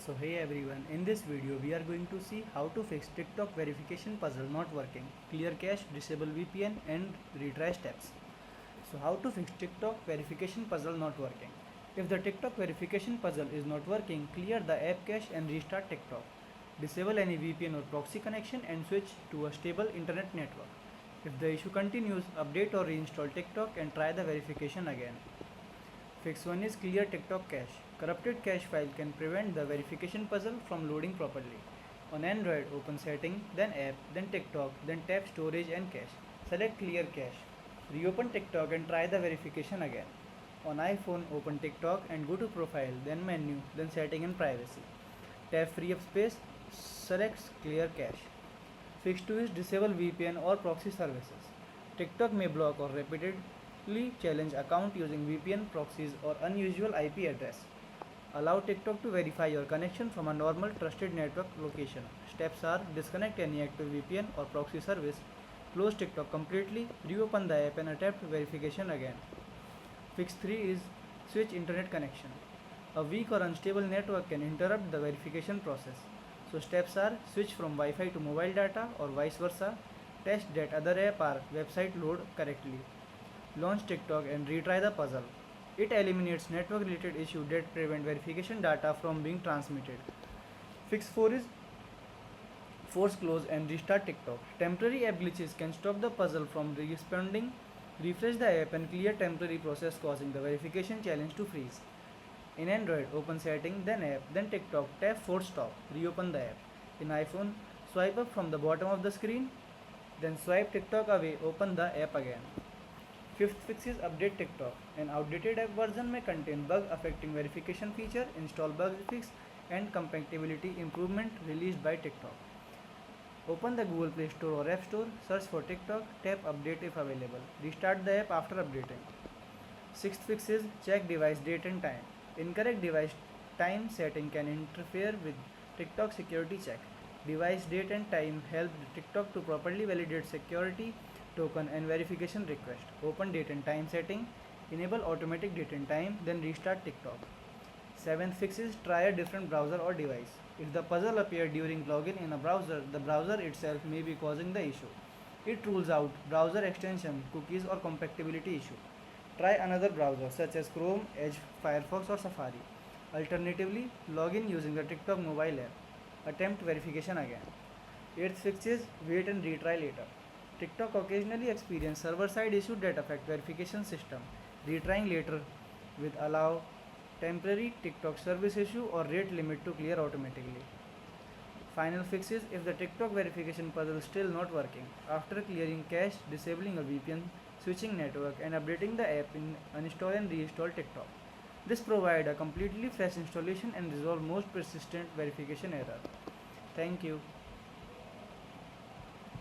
So hey everyone, in this video we are going to see how to fix TikTok verification puzzle not working, clear cache, disable VPN and retry steps. So how to fix TikTok verification puzzle not working. If the TikTok verification puzzle is not working, clear the app cache and restart TikTok. Disable any VPN or proxy connection and switch to a stable internet network. If the issue continues, update or reinstall TikTok and try the verification again. Fix 1 is clear TikTok cache. Corrupted cache file can prevent the verification puzzle from loading properly. On Android, open Setting, then App, then TikTok, then tap Storage and Cache. Select Clear Cache. Reopen TikTok and try the verification again. On iPhone, open TikTok and go to Profile, then Menu, then Setting and Privacy. Tap Free Up Space, select Clear Cache. Fix 2 is disable VPN or proxy services. TikTok may block or repeatedly challenge account using VPN proxies or unusual IP address. Allow TikTok to verify your connection from a normal trusted network location. Steps are disconnect any active VPN or proxy service, close TikTok completely, reopen the app and attempt verification again. Fix 3 is switch internet connection. A weak or unstable network can interrupt the verification process. So steps are switch from Wi-Fi to mobile data or vice versa. Test that other app or website load correctly. Launch TikTok and retry the puzzle. It eliminates network related issues that prevent verification data from being transmitted. Fix 4 is force close and restart TikTok. Temporary app glitches can stop the puzzle from responding. Refresh the app and clear temporary process causing the verification challenge to freeze. In Android, open Setting, then App, then TikTok, tap Force Stop, reopen the app. In iPhone, swipe up from the bottom of the screen, then swipe TikTok away, open the app again. Fifth fix is update TikTok. An outdated app version may contain bug affecting verification feature, install bug fix and compatibility improvement released by TikTok. Open the Google Play Store or App Store, search for TikTok, tap update if available. Restart the app after updating. Sixth fix is check device date and time. Incorrect device time setting can interfere with TikTok security check. Device date and time help TikTok to properly validate security token and verification request. Open date and time setting, enable automatic date and time, then restart TikTok. Seventh fix is try a different browser or device. If the puzzle appeared during login in a browser, the browser itself may be causing the issue. It rules out browser extension, cookies or compatibility issue. Try another browser such as Chrome, Edge, Firefox or Safari. Alternatively, log in using the TikTok mobile app. Attempt verification again. Eighth fix is wait and retry later. TikTok occasionally experience server-side issues that affect verification system. Retrying later will allow temporary TikTok service issue or rate limit to clear automatically. Final fix is if the TikTok verification puzzle is still not working. After clearing cache, disabling a VPN, switching network and updating the app, uninstall and reinstall TikTok. This provides a completely fresh installation and resolve most persistent verification error. Thank you.